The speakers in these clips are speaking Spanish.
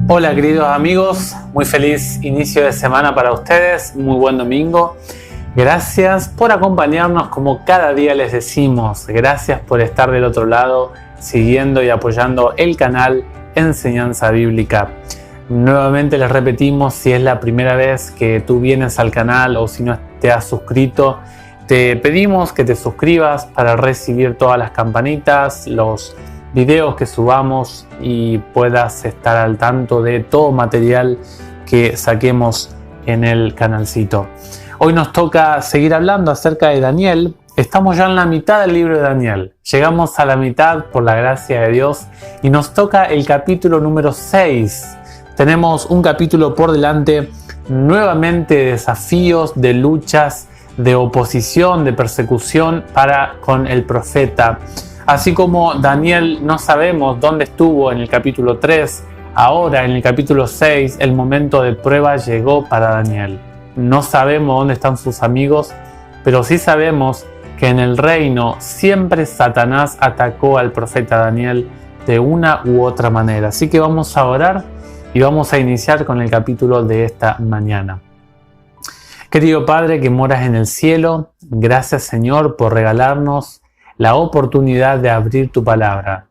Hola queridos amigos, muy feliz inicio de semana para ustedes, muy buen domingo. Gracias por acompañarnos como cada día les decimos, gracias por estar del otro lado siguiendo y apoyando el canal Enseñanza Bíblica. Nuevamente les repetimos, si es la primera vez que tú vienes al canal o si no te has suscrito, te pedimos que te suscribas para recibir todas las campanitas, los videos que subamos y puedas estar al tanto de todo material que saquemos en el canalcito. Hoy nos toca seguir hablando acerca de Daniel. Estamos ya en la mitad del libro de Daniel. Llegamos a la mitad por la gracia de Dios y nos toca el capítulo número 6. Tenemos un capítulo por delante nuevamente de desafíos, de luchas, de oposición, de persecución con el profeta. Así como Daniel no sabemos dónde estuvo en el capítulo 3, ahora en el capítulo 6 el momento de prueba llegó para Daniel. No sabemos dónde están sus amigos, pero sí sabemos que en el reino siempre Satanás atacó al profeta Daniel de una u otra manera. Así que vamos a orar y vamos a iniciar con el capítulo de esta mañana. Querido Padre que moras en el cielo, gracias Señor por regalarnos la oportunidad de abrir tu palabra.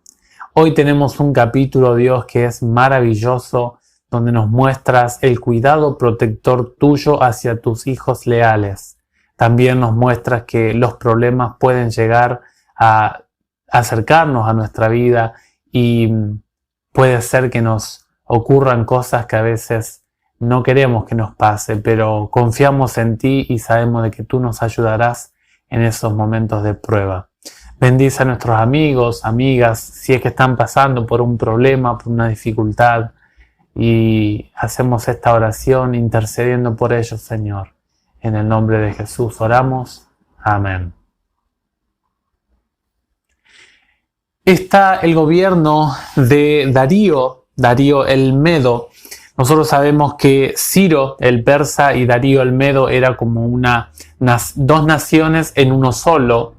Hoy tenemos un capítulo, Dios, que es maravilloso, donde nos muestras el cuidado protector tuyo hacia tus hijos leales. También nos muestras que los problemas pueden llegar a acercarnos a nuestra vida y puede ser que nos ocurran cosas que a veces no queremos que nos pase, pero confiamos en ti y sabemos de que tú nos ayudarás en esos momentos de prueba. Bendice a nuestros amigos, amigas, si es que están pasando por un problema, por una dificultad, y hacemos esta oración intercediendo por ellos, Señor. En el nombre de Jesús oramos. Amén. Está el gobierno de Darío el Medo. Nosotros sabemos que Ciro el persa y Darío el Medo era como dos naciones en uno solo.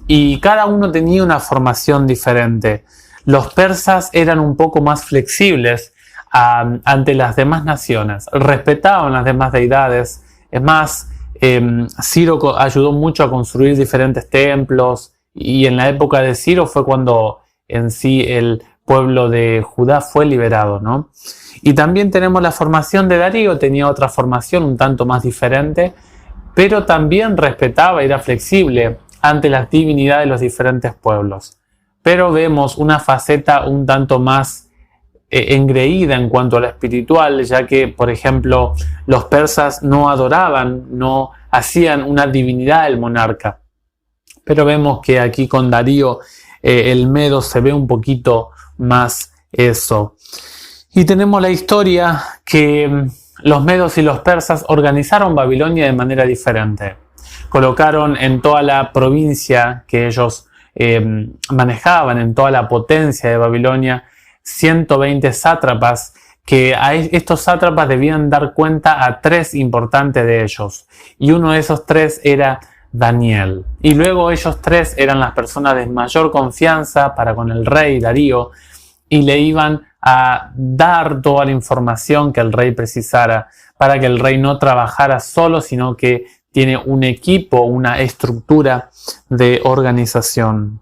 Y cada uno tenía una formación diferente. Los persas eran un poco más flexibles ante las demás naciones, respetaban las demás deidades. Es más, Ciro ayudó mucho a construir diferentes templos y en la época de Ciro fue cuando en sí el pueblo de Judá fue liberado, ¿no? Y también tenemos la formación de Darío, tenía otra formación un tanto más diferente, pero también respetaba y era flexible ante las divinidades de los diferentes pueblos. Pero vemos una faceta un tanto más engreída en cuanto a lo espiritual, ya que, por ejemplo, los persas no adoraban, no hacían una divinidad del monarca. Pero vemos que aquí con Darío el Medo se ve un poquito más eso. Y tenemos la historia que los medos y los persas organizaron Babilonia de manera diferente. Colocaron en toda la provincia que ellos manejaban, en toda la potencia de Babilonia, 120 sátrapas, que a estos sátrapas debían dar cuenta a 3 importantes de ellos. Y uno de esos 3 era Daniel. Y luego ellos 3 eran las personas de mayor confianza para con el rey Darío y le iban a dar toda la información que el rey precisara para que el rey no trabajara solo, sino que tiene un equipo, una estructura de organización.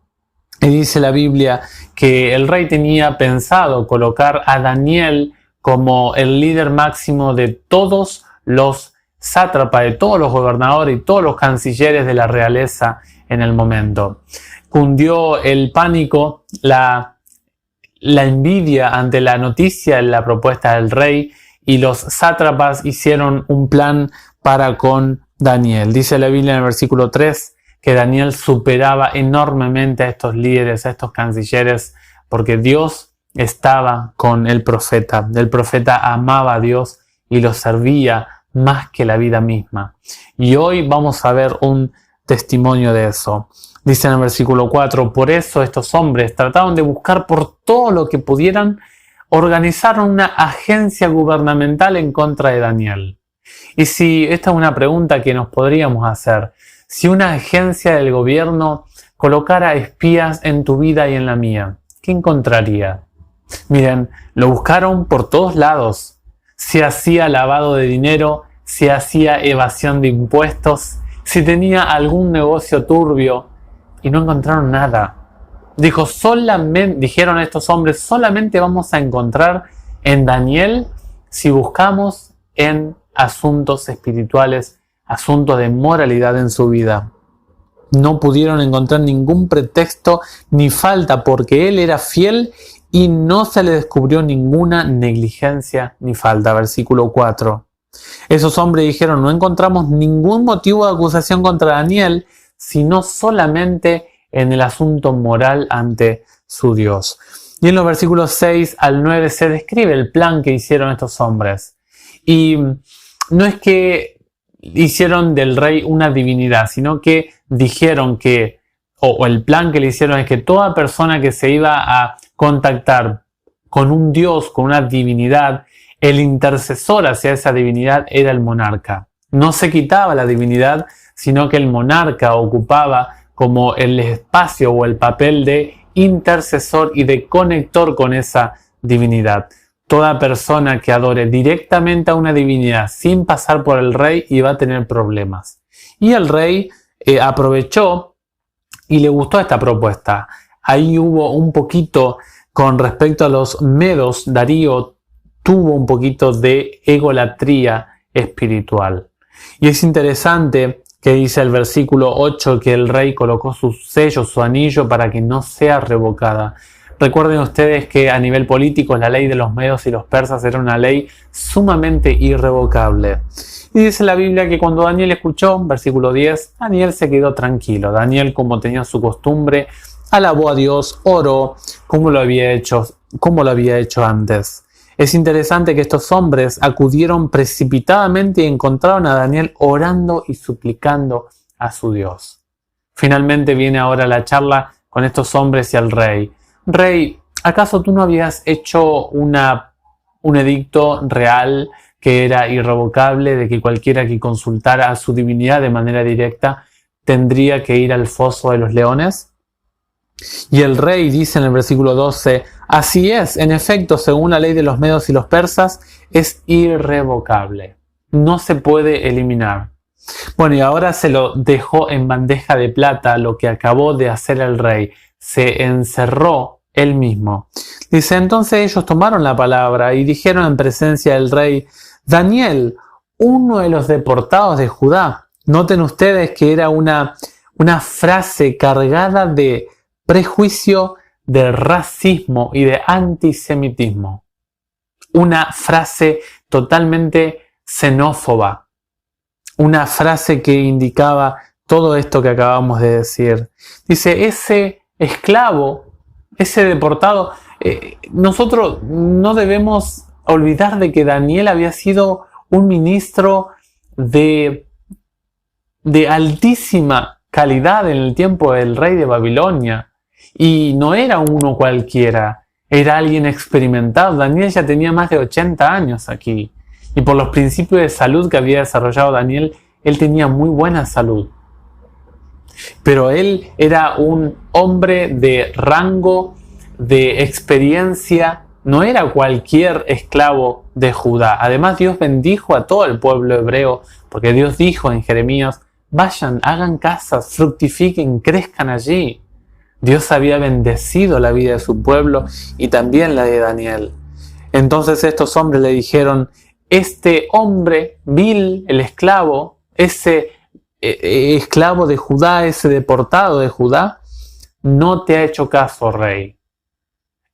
Y dice la Biblia que el rey tenía pensado colocar a Daniel como el líder máximo de todos los sátrapas, de todos los gobernadores y todos los cancilleres de la realeza en el momento. Cundió el pánico, la envidia ante la noticia de la propuesta del rey y los sátrapas hicieron un plan para con Daniel. Dice la Biblia en el versículo 3 que Daniel superaba enormemente a estos líderes, a estos cancilleres, porque Dios estaba con el profeta. El profeta amaba a Dios y lo servía más que la vida misma. Y hoy vamos a ver un testimonio de eso. Dice en el versículo 4, por eso estos hombres trataron de buscar por todo lo que pudieran, organizaron una agencia gubernamental en contra de Daniel. Y si esta es una pregunta que nos podríamos hacer, si una agencia del gobierno colocara espías en tu vida y en la mía, ¿qué encontraría? Miren, lo buscaron por todos lados. Si hacía lavado de dinero, si hacía evasión de impuestos, si tenía algún negocio turbio, y no encontraron nada. Dijeron estos hombres, solamente vamos a encontrar en Daniel si buscamos en asuntos espirituales, asuntos de moralidad en su vida. No pudieron encontrar ningún pretexto ni falta porque él era fiel y no se le descubrió ninguna negligencia ni falta. Versículo 4. Esos hombres dijeron, no encontramos ningún motivo de acusación contra Daniel, sino solamente en el asunto moral ante su Dios. Y en los versículos 6 al 9 se describe el plan que hicieron estos hombres. Y no es que hicieron del rey una divinidad, sino que dijeron que, o el plan que le hicieron es que toda persona que se iba a contactar con un dios, con una divinidad, el intercesor hacia esa divinidad era el monarca. No se quitaba la divinidad, sino que el monarca ocupaba como el espacio o el papel de intercesor y de conector con esa divinidad. Toda persona que adore directamente a una divinidad sin pasar por el rey iba a tener problemas. Y el rey aprovechó y le gustó esta propuesta. Ahí hubo un poquito con respecto a los medos. Darío tuvo un poquito de egolatría espiritual. Y es interesante que dice el versículo 8 que el rey colocó su sello, su anillo para que no sea revocada. Recuerden ustedes que a nivel político la ley de los medos y los persas era una ley sumamente irrevocable. Y dice la Biblia que cuando Daniel escuchó, versículo 10, Daniel se quedó tranquilo. Daniel, como tenía su costumbre, alabó a Dios, oró como lo había hecho antes. Es interesante que estos hombres acudieron precipitadamente y encontraron a Daniel orando y suplicando a su Dios. Finalmente viene ahora la charla con estos hombres y el rey. Rey, ¿acaso tú no habías hecho un edicto real que era irrevocable de que cualquiera que consultara a su divinidad de manera directa tendría que ir al foso de los leones? Y el rey dice en el versículo 12, así es, en efecto, según la ley de los medos y los persas, es irrevocable. No se puede eliminar. Bueno, y ahora se lo dejó en bandeja de plata lo que acabó de hacer el rey. Se encerró él mismo. Dice, entonces ellos tomaron la palabra y dijeron en presencia del rey, Daniel, uno de los deportados de Judá. Noten ustedes que era una frase cargada de prejuicio, de racismo y de antisemitismo. Una frase totalmente xenófoba. Una frase que indicaba todo esto que acabamos de decir. Dice, ese esclavo, ese deportado, nosotros no debemos olvidar de que Daniel había sido un ministro de altísima calidad en el tiempo del rey de Babilonia. Y no era uno cualquiera, era alguien experimentado. Daniel ya tenía más de 80 años aquí. Y por los principios de salud que había desarrollado Daniel, él tenía muy buena salud. Pero él era un hombre de rango, de experiencia, no era cualquier esclavo de Judá. Además, Dios bendijo a todo el pueblo hebreo, porque Dios dijo en Jeremías, vayan, hagan casas, fructifiquen, crezcan allí. Dios había bendecido la vida de su pueblo y también la de Daniel. Entonces estos hombres le dijeron, este hombre vil, el esclavo, ese esclavo de Judá, ese deportado de Judá, no te ha hecho caso, rey.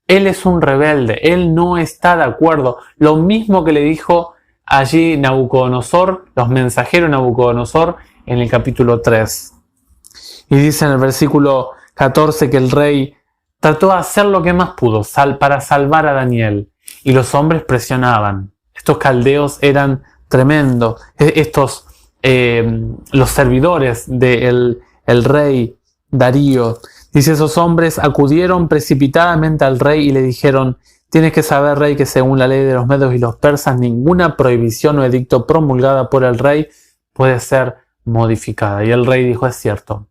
Él es un rebelde, él no está de acuerdo. Lo mismo que le dijo allí Nabucodonosor, los mensajeros de Nabucodonosor, en el capítulo 3. Y dice en el versículo 14 que el rey trató de hacer lo que más pudo para salvar a Daniel. Y los hombres presionaban. Estos caldeos eran tremendos. Los servidores del rey Darío. Dice, esos hombres acudieron precipitadamente al rey y le dijeron, tienes que saber, rey, que según la ley de los medos y los persas, ninguna prohibición o edicto promulgada por el rey puede ser modificada. Y el rey dijo, es cierto.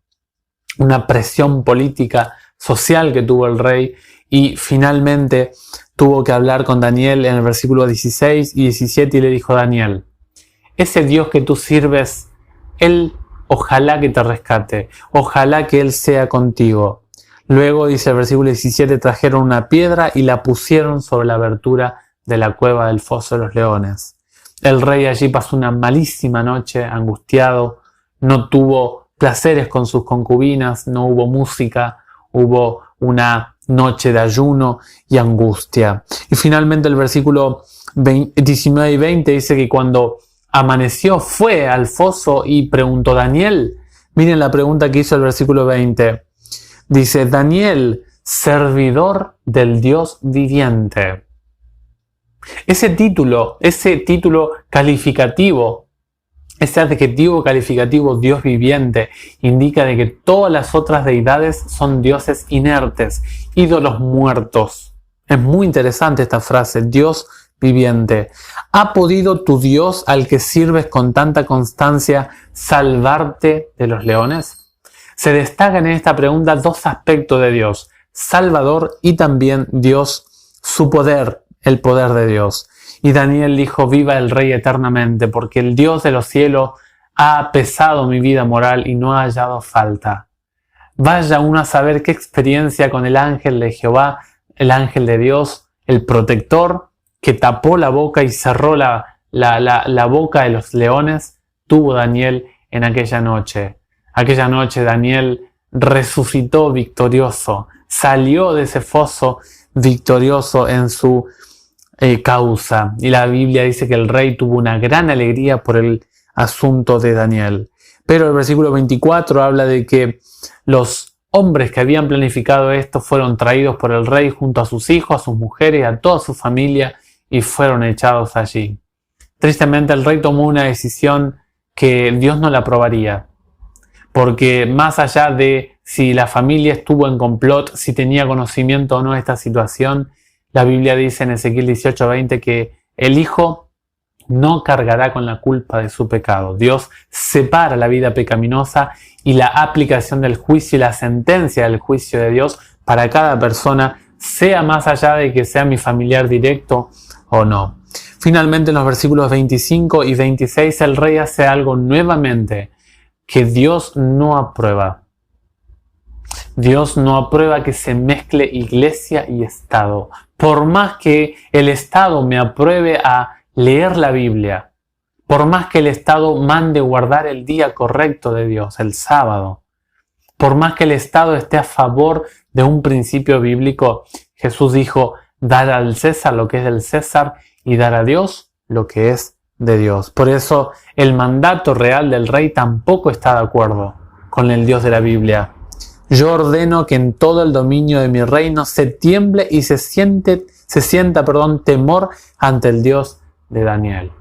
Una presión política, social que tuvo el rey, y finalmente tuvo que hablar con Daniel en el versículo 16 y 17 y le dijo: Daniel, ese Dios que tú sirves, Él ojalá que te rescate, ojalá que Él sea contigo. Luego, dice el versículo 17, trajeron una piedra y la pusieron sobre la abertura de la cueva del foso de los leones. El rey allí pasó una malísima noche, angustiado, no tuvo placeres con sus concubinas, no hubo música, hubo una noche de ayuno y angustia. Y finalmente el versículo 19 y 20 dice que cuando amaneció fue al foso y preguntó: Daniel, miren la pregunta que hizo el versículo 20. Dice: Daniel, servidor del Dios viviente. Ese título calificativo, ese adjetivo calificativo Dios viviente, indica de que todas las otras deidades son dioses inertes, ídolos muertos. Es muy interesante esta frase, Dios viviente. ¿Ha podido tu Dios, al que sirves con tanta constancia, salvarte de los leones? Se destacan en esta pregunta dos aspectos de Dios: Salvador y también Dios, su poder, el poder de Dios. Y Daniel dijo: viva el Rey eternamente, porque el Dios de los cielos ha pesado mi vida moral y no ha hallado falta. Vaya uno a saber qué experiencia con el ángel de Jehová, el ángel de Dios, el protector, que tapó la boca y cerró la boca de los leones, tuvo Daniel en aquella noche. Aquella noche Daniel resucitó victorioso, salió de ese foso victorioso en su causa. Y la Biblia dice que el rey tuvo una gran alegría por el asunto de Daniel. Pero el versículo 24 habla de que los hombres que habían planificado esto fueron traídos por el rey junto a sus hijos, a sus mujeres, a toda su familia, y fueron echados allí. Tristemente el rey tomó una decisión que Dios no la aprobaría, porque más allá de si la familia estuvo en complot, si tenía conocimiento o no de esta situación, la Biblia dice en Ezequiel 18:20 que el hijo no cargará con la culpa de su pecado. Dios separa la vida pecaminosa y la aplicación del juicio y la sentencia del juicio de Dios para cada persona, sea más allá de que sea mi familiar directo o no. Finalmente, en los versículos 25 y 26, el rey hace algo nuevamente que Dios no aprueba. Dios no aprueba que se mezcle iglesia y Estado. Por más que el Estado me apruebe a leer la Biblia, por más que el Estado mande guardar el día correcto de Dios, el sábado, por más que el Estado esté a favor de un principio bíblico, Jesús dijo: dar al César lo que es del César y dar a Dios lo que es de Dios. Por eso el mandato real del rey tampoco está de acuerdo con el Dios de la Biblia. Yo ordeno que en todo el dominio de mi reino se tiemble y se sienta temor ante el Dios de Daniel.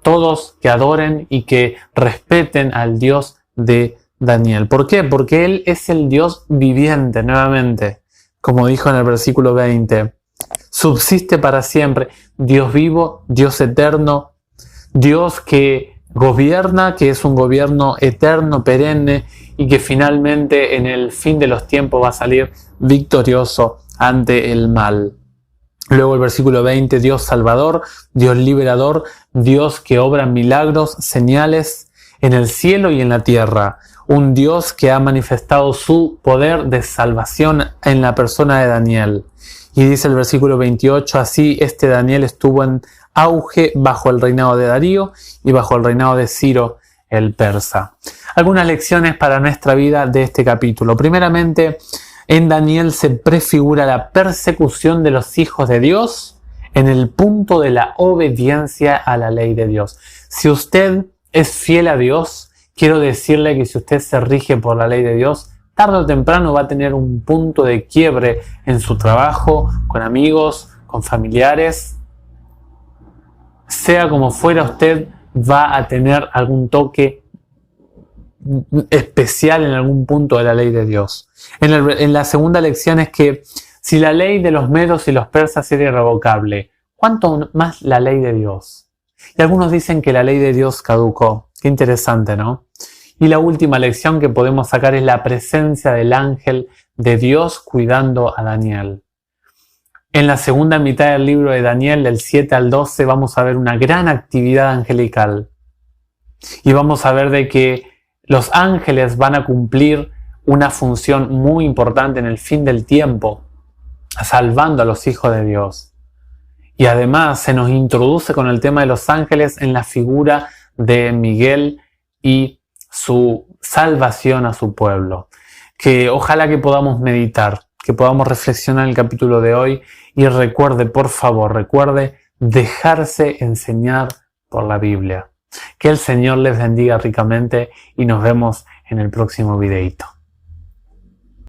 Todos que adoren y que respeten al Dios de Daniel. ¿Por qué? Porque Él es el Dios viviente, nuevamente, como dijo en el versículo 20. Subsiste para siempre, Dios vivo, Dios eterno, Dios que gobierna, que es un gobierno eterno, perenne, y que finalmente en el fin de los tiempos va a salir victorioso ante el mal. Luego el versículo 20, Dios salvador, Dios liberador, Dios que obra milagros, señales en el cielo y en la tierra. Un Dios que ha manifestado su poder de salvación en la persona de Daniel. Y dice el versículo 28, así este Daniel estuvo en auge bajo el reinado de Darío y bajo el reinado de Ciro el persa. Algunas lecciones para nuestra vida de este capítulo. Primeramente, en Daniel se prefigura la persecución de los hijos de Dios en el punto de la obediencia a la ley de Dios. Si usted es fiel a Dios, quiero decirle que si usted se rige por la ley de Dios, tarde o temprano va a tener un punto de quiebre en su trabajo, con amigos, con familiares. Sea como fuera, usted va a tener algún toque especial en algún punto de la ley de Dios. En la segunda lección es que si la ley de los medos y los persas era irrevocable, ¿cuánto más la ley de Dios? Y algunos dicen que la ley de Dios caducó. Qué interesante, ¿no? Y la última lección que podemos sacar es la presencia del ángel de Dios cuidando a Daniel. En la segunda mitad del libro de Daniel, del 7 al 12, vamos a ver una gran actividad angelical. Y vamos a ver de que los ángeles van a cumplir una función muy importante en el fin del tiempo, salvando a los hijos de Dios. Y además se nos introduce con el tema de los ángeles en la figura de Miguel y su salvación a su pueblo. Que ojalá que podamos meditar, que podamos reflexionar en el capítulo de hoy y recuerde, por favor, recuerde dejarse enseñar por la Biblia. Que el Señor les bendiga ricamente y nos vemos en el próximo videito.